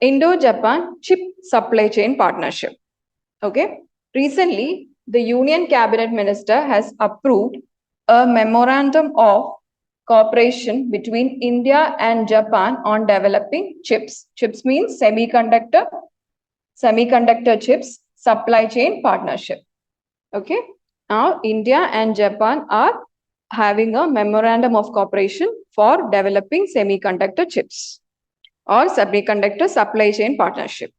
Indo-Japan Chip Supply Chain Partnership. Okay. Recently, the Union Cabinet Minister has approved a memorandum of cooperation between India and Japan on developing chips. Chips means semiconductor chips supply chain partnership. Okay. Now, India and Japan are having a memorandum of cooperation for developing semiconductor chips or semiconductor supply chain partnership.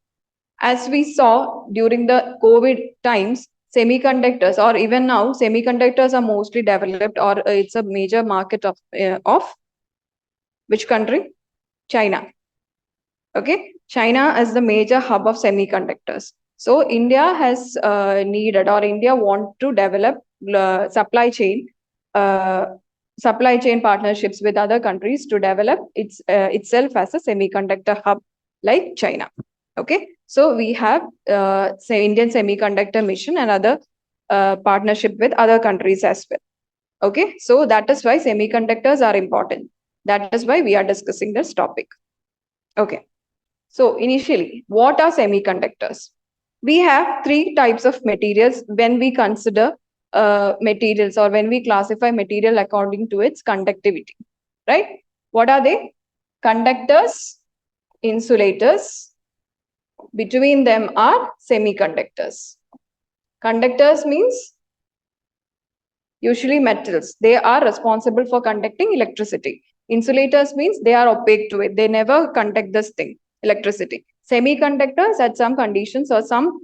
As we saw during the COVID times, semiconductors, or even now, semiconductors are mostly developed, or it's a major market of which country? China. Okay, China is the major hub of semiconductors. So India has needed, or India want to develop supply chain partnerships with other countries to develop itself as a semiconductor hub like China. Okay, so we have Indian Semiconductor Mission and other partnership with other countries as well. Okay, so that is why semiconductors are important. That is why we are discussing this topic. Okay, so initially, what are semiconductors? We have three types of materials when we consider materials, or when we classify material according to its conductivity, right? What are they? Conductors, insulators. Between them are semiconductors. Conductors means usually metals. They are responsible for conducting electricity. Insulators means they are opaque to it. They never conduct this thing, electricity. Semiconductors at some conditions, or some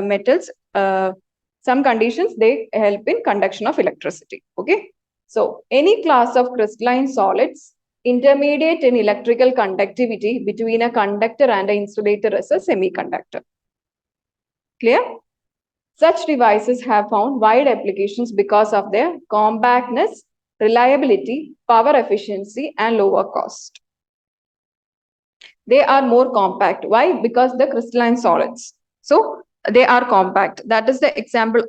metals, some conditions, they help in conduction of electricity. Okay. So any class of crystalline solids intermediate in electrical conductivity between a conductor and an insulator is a semiconductor. Clear? Such devices have found wide applications because of their compactness, reliability, power efficiency, and lower cost. They are more compact. Why? Because the crystalline solids. So they are compact. That is the example.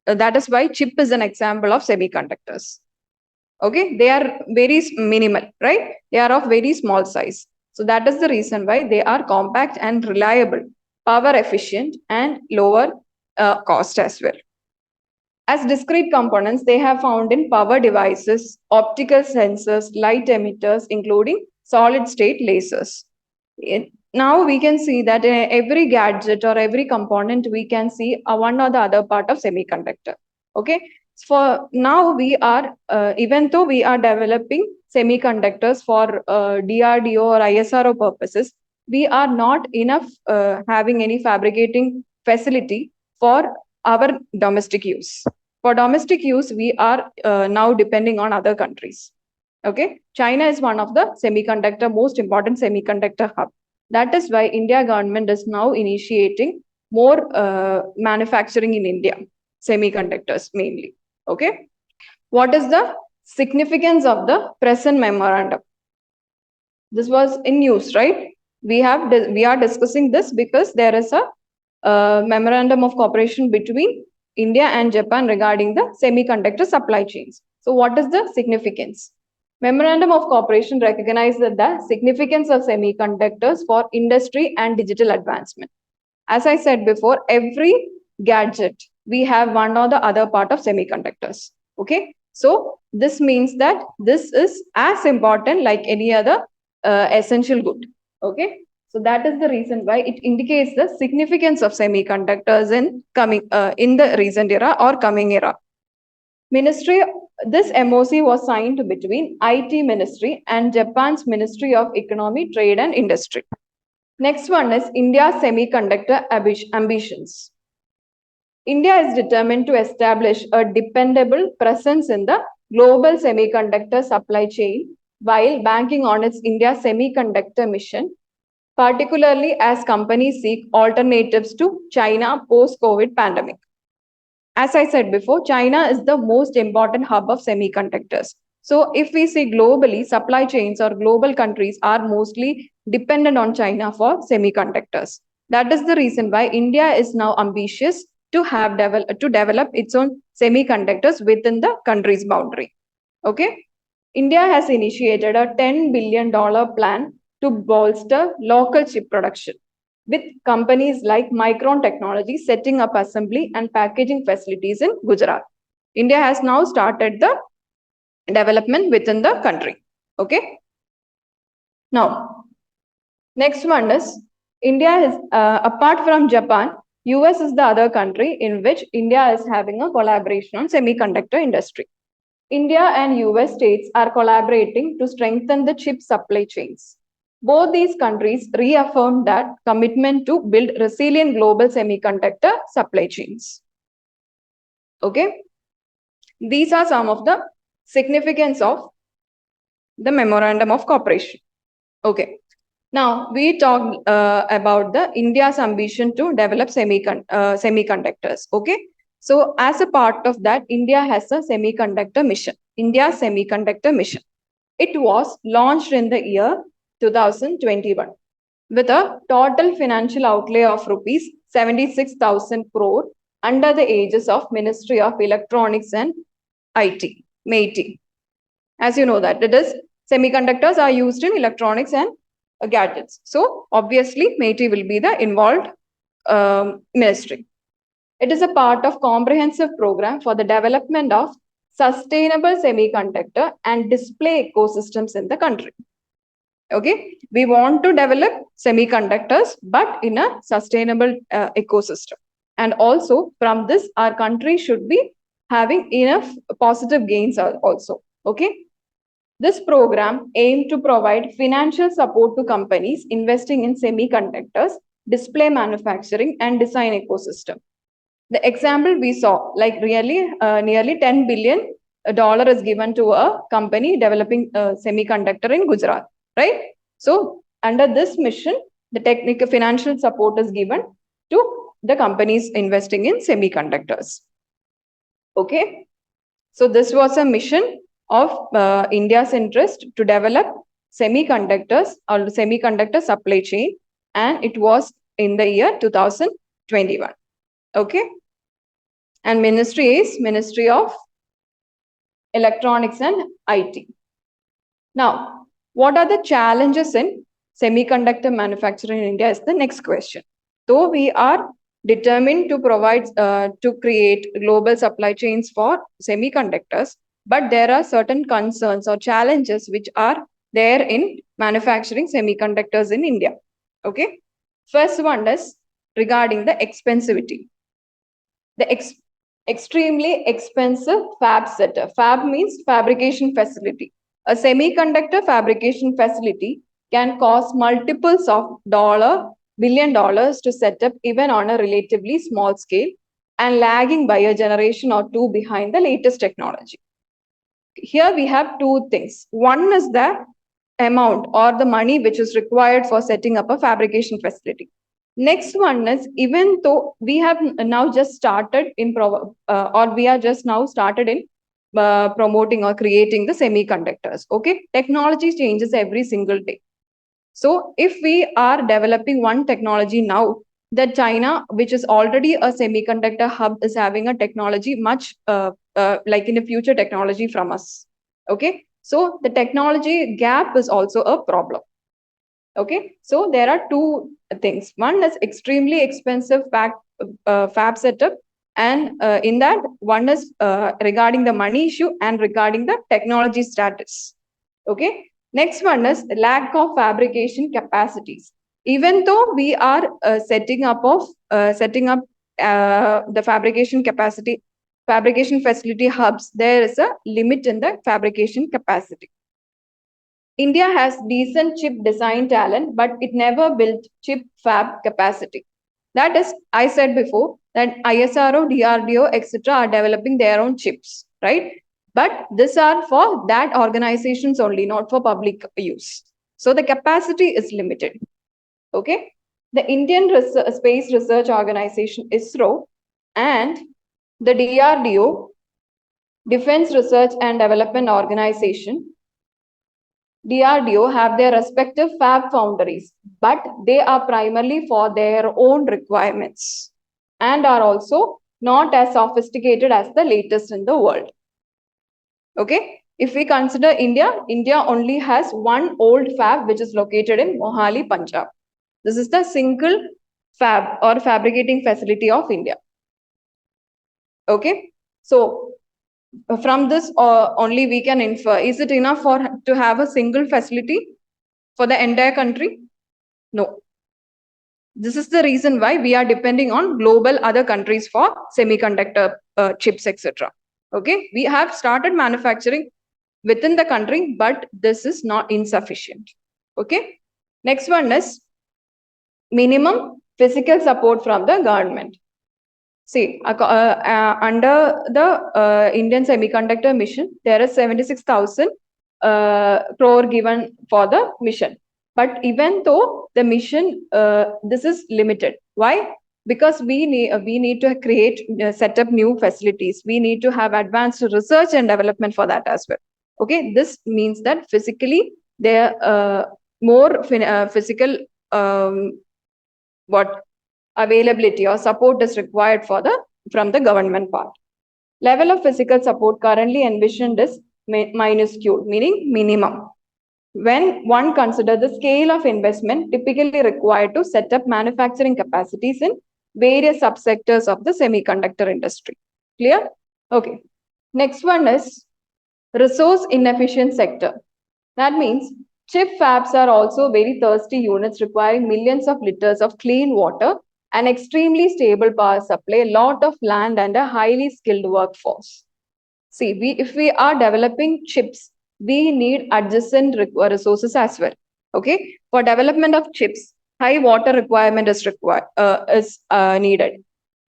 That is why chip is an example of semiconductors. Okay, they are very minimal, right? They are of very small size. So that is the reason why they are compact and reliable, power efficient, and lower cost as well. As discrete components, they have found in power devices, optical sensors, light emitters, including solid state lasers. Now we can see that in every gadget or every component, we can see one or the other part of semiconductor. Okay. For now, we are, even though we are developing semiconductors for DRDO or ISRO purposes, we are not enough having any fabricating facility for our domestic use. For domestic use, we are now depending on other countries. Okay, China is one of the most important semiconductor hub. That is why India government is now initiating more manufacturing in India, semiconductors mainly. Okay, what is the significance of the present memorandum? This was in news, right? We are discussing this because there is a memorandum of cooperation between India and Japan regarding the semiconductor supply chains. So what is the significance? Memorandum of Cooperation recognizes the significance of semiconductors for industry and digital advancement. As I said before, every gadget, we have one or the other part of semiconductors. Okay, so this means that this is as important like any other essential good. Okay, so that is the reason why it indicates the significance of semiconductors in the recent era or coming era. This MOC was signed between IT Ministry and Japan's Ministry of Economy, Trade and Industry. Next one is India's semiconductor ambitions. India is determined to establish a dependable presence in the global semiconductor supply chain while banking on its India Semiconductor Mission, particularly as companies seek alternatives to China post-COVID pandemic. As I said before, China is the most important hub of semiconductors. So if we see globally, supply chains or global countries are mostly dependent on China for semiconductors. That is the reason why India is now ambitious to develop its own semiconductors within the country's boundary. Okay. India has initiated a $10 billion plan to bolster local chip production, with companies like Micron Technology setting up assembly and packaging facilities in Gujarat. India has now started the development within the country. Okay. Now, next one is India is, apart from Japan, US is the other country in which India is having a collaboration on semiconductor industry. India and US states are collaborating to strengthen the chip supply chains. Both these countries reaffirmed that commitment to build resilient global semiconductor supply chains. Okay. These are some of the significance of the Memorandum of Cooperation. Okay. Now, we talked about the India's ambition to develop semiconductors. Okay. So, as a part of that, India has a semiconductor mission, India's semiconductor mission. It was launched in the year 2021 with a total financial outlay of rupees 76,000 crore under the aegis of Ministry of Electronics and IT, MeitY. As you know that it is semiconductors are used in electronics and gadgets. So obviously MeitY will be the involved ministry. It is a part of comprehensive program for the development of sustainable semiconductor and display ecosystems in the country. Okay, we want to develop semiconductors, but in a sustainable ecosystem. And also from this, our country should be having enough positive gains also. Okay. This program aimed to provide financial support to companies investing in semiconductors, display manufacturing, and design ecosystem. The example we saw, like really nearly $10 billion is given to a company developing semiconductor in Gujarat, right? So under this mission, the technical financial support is given to the companies investing in semiconductors. Okay. So this was a mission of India's interest to develop semiconductors or semiconductor supply chain, and it was in the year 2021. Okay. And ministry is Ministry of Electronics and IT. Now, what are the challenges in semiconductor manufacturing in India is the next question. Though we are determined to provide, to create global supply chains for semiconductors, but there are certain concerns or challenges which are there in manufacturing semiconductors in India. Okay. First one is regarding the expensivity. The extremely expensive fab setup. Fab means fabrication facility. A semiconductor fabrication facility can cost multiples of billion dollars to set up, even on a relatively small scale, and lagging by a generation or two behind the latest technology. Here we have two things. One is the amount or the money which is required for setting up a fabrication facility. Next one is, even though we have now just started in or we are just now started in promoting or creating the semiconductors. Okay, technology changes every single day. So if we are developing one technology now, that China, which is already a semiconductor hub, is having a technology much like in the future technology from us. Okay, so the technology gap is also a problem. Okay, so there are two things. One is extremely expensive fab setup, and in that one is regarding the money issue and regarding the technology status. Okay, next one is lack of fabrication capacities. Even though we are setting up the fabrication facility hubs, there is a limit in the fabrication capacity. India has decent chip design talent, but it never built chip fab capacity. That is, I said before that ISRO, DRDO, etc. are developing their own chips, right? But these are for that organizations only, not for public use. So the capacity is limited. Okay. The Indian Space Research Organization, ISRO, and the DRDO, Defense Research and Development Organization, DRDO, have their respective fab foundries, but they are primarily for their own requirements and are also not as sophisticated as the latest in the world. Okay, If we consider India, India only has one old fab which is located in Mohali, Punjab. This is the single fab or fabricating facility of India. Okay, so from this only we can infer, is it enough to have a single facility for the entire country? No. This is the reason why we are depending on global other countries for semiconductor chips, etc. Okay, we have started manufacturing within the country, but this is not insufficient. Okay, next one is minimum physical support from the government. See, under the Indian Semiconductor Mission, there is 76,000 crore given for the mission. But even though the mission, this is limited. Why? Because we need to set up new facilities. We need to have advanced research and development for that as well. Okay, this means that physically there more physical availability or support is required from the government part. Level of physical support currently envisioned is minuscule, meaning minimum. When one considers the scale of investment typically required to set up manufacturing capacities in various subsectors of the semiconductor industry. Clear? Okay. Next one is resource inefficient sector. That means chip fabs are also very thirsty units requiring millions of liters of clean water, an extremely stable power supply, a lot of land, and a highly skilled workforce. See, if we are developing chips, we need adjacent resources as well. Okay, for development of chips, high water requirement is needed.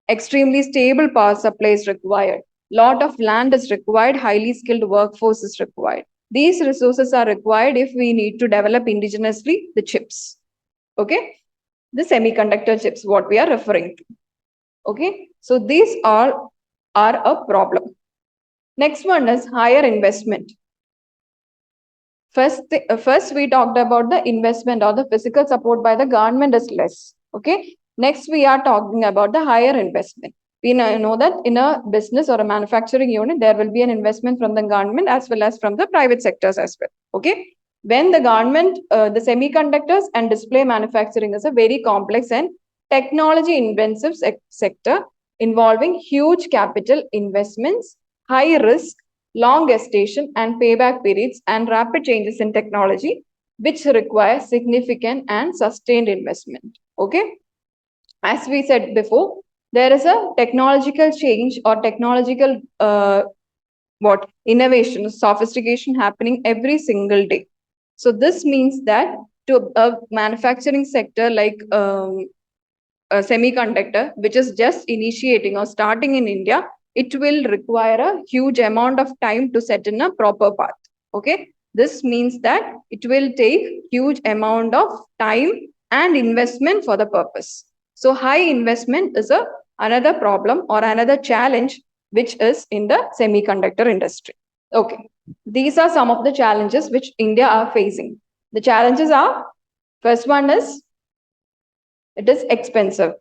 Extremely stable power supply is required. Lot of land is required. Highly skilled workforce is required. These resources are required if we need to develop indigenously the chips. Okay, the semiconductor chips, what we are referring to. Okay, so these all are a problem. Next one is higher investment. First we talked about the investment or the physical support by the government is less. Okay, next we are talking about the higher investment. We know that in a business or a manufacturing unit, there will be an investment from the government as well as from the private sectors as well. Okay, when the government, the semiconductors and display manufacturing is a very complex and technology intensive sector involving huge capital investments, high risk, long gestation and payback periods, and rapid changes in technology, which require significant and sustained investment. Okay, as we said before, there is a technological change or technological innovation, sophistication happening every single day. So this means that to a manufacturing sector like a semiconductor, which is just initiating or starting in India, it will require a huge amount of time to set in a proper path. Okay, this means that it will take huge amount of time and investment for the purpose. So high investment is another problem or another challenge which is in the semiconductor industry. Okay, these are some of the challenges which India are facing. The challenges are, first one is, it is expensive.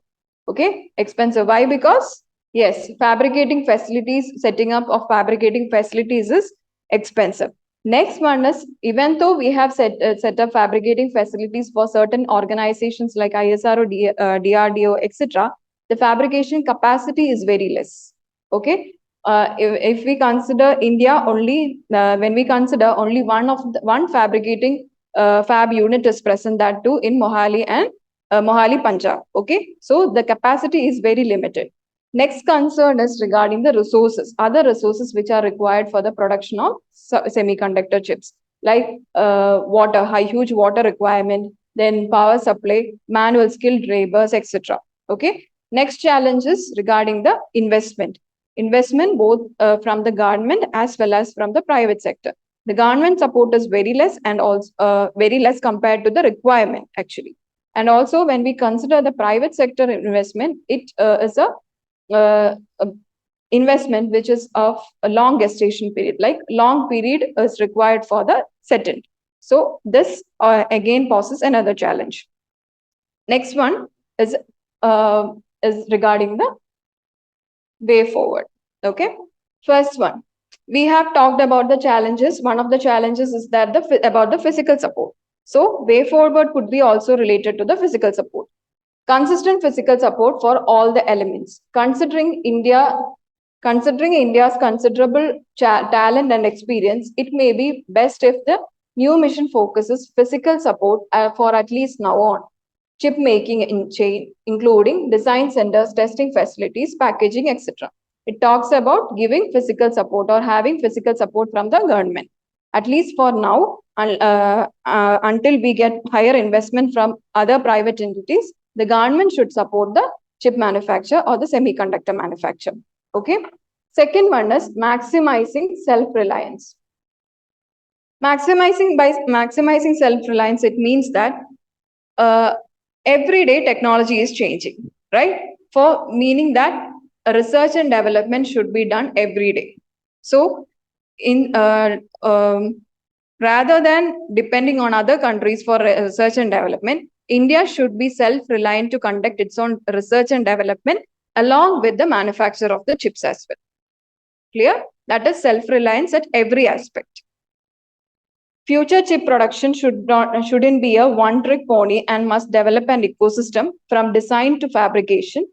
Okay, expensive. Why? Because yes, fabricating facilities, setting up of fabricating facilities is expensive. Next one is, even though we have set up fabricating facilities for certain organizations like ISRO, DRDO, etc., the fabrication capacity is very less. Okay, if we consider India only, when we consider only one fabricating fab unit is present, that too in Mohali and Mohali, Punjab. Okay, so the capacity is very limited. Next concern is regarding the resources, other resources which are required for the production of semiconductor chips, like water, huge water requirement, then power supply, manual skilled laborers, etc. Okay. Next challenge is regarding the investment. Investment both from the government as well as from the private sector. The government support is very less and also very less compared to the requirement actually. And also when we consider the private sector investment, it is a investment which is of a long gestation period, like long period is required for the settle. So this again poses another challenge. Next one is regarding the way forward. Okay, first one, We have talked about the challenges. One of the challenges is that about the physical support. So way forward could be also related to the physical support. Consistent physical support for all the elements. Considering India's considerable talent and experience, it may be best if the new mission focuses physical support for at least now on. Chip making in chain, including design centers, testing facilities, packaging, etc. It talks about giving physical support or having physical support from the government, at least for now, until we get higher investment from other private entities. The government should support the chip manufacturer or the semiconductor manufacturer. Okay. Second one is maximizing self-reliance. Maximizing self-reliance, it means that every day technology is changing, right? For meaning that research and development should be done every day. So in rather than depending on other countries for research and development, India should be self-reliant to conduct its own research and development along with the manufacture of the chips as well. Clear? That is self-reliance at every aspect. Future chip production shouldn't be a one-trick pony and must develop an ecosystem from design to fabrication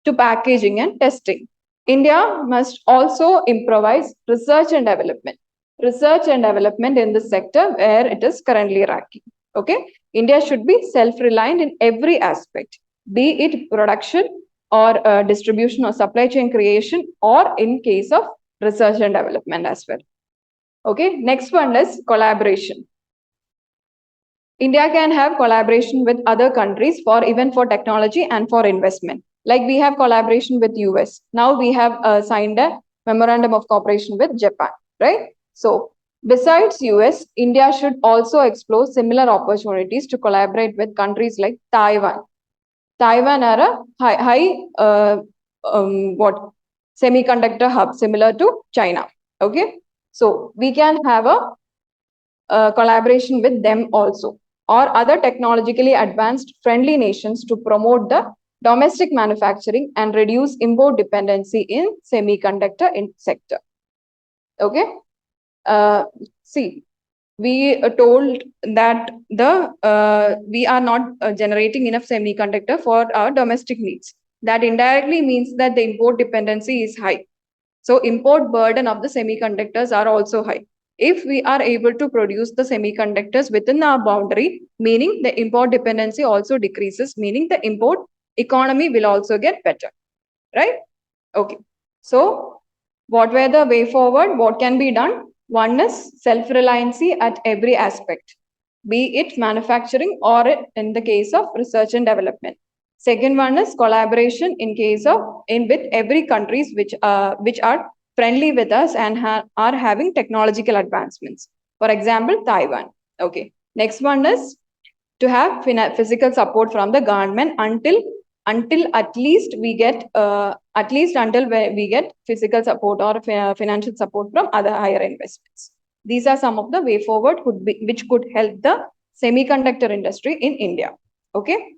to packaging and testing. India must also improvise research and development. Research and development in the sector where it is currently lacking. Okay, India should be self-reliant in every aspect, be it production or distribution or supply chain creation, or in case of research and development as well. Okay, next one is collaboration. India can have collaboration with other countries for even for technology and for investment. Like we have collaboration with US. Now we have signed a memorandum of cooperation with Japan, right? So besides US, India should also explore similar opportunities to collaborate with countries like Taiwan. Taiwan are a high semiconductor hub similar to China. Okay. So we can have a collaboration with them also, or other technologically advanced friendly nations to promote the domestic manufacturing and reduce import dependency in semiconductor sector. Okay. See, we told that we are not generating enough semiconductor for our domestic needs. That indirectly means that the import dependency is high. So import burden of the semiconductors are also high. If we are able to produce the semiconductors within our boundary, meaning the import dependency also decreases, meaning the import economy will also get better, right? Okay. So what were the way forward? What can be done? One is self-reliancy at every aspect, be it manufacturing or in the case of research and development. Second one is collaboration in case of with every countries which are friendly with us and are having technological advancements. For example, Taiwan. Okay. Next one is to have physical support from the government until at least we get physical support or financial support from other higher investments. These are some of the way forward which could help the semiconductor industry in India. Okay.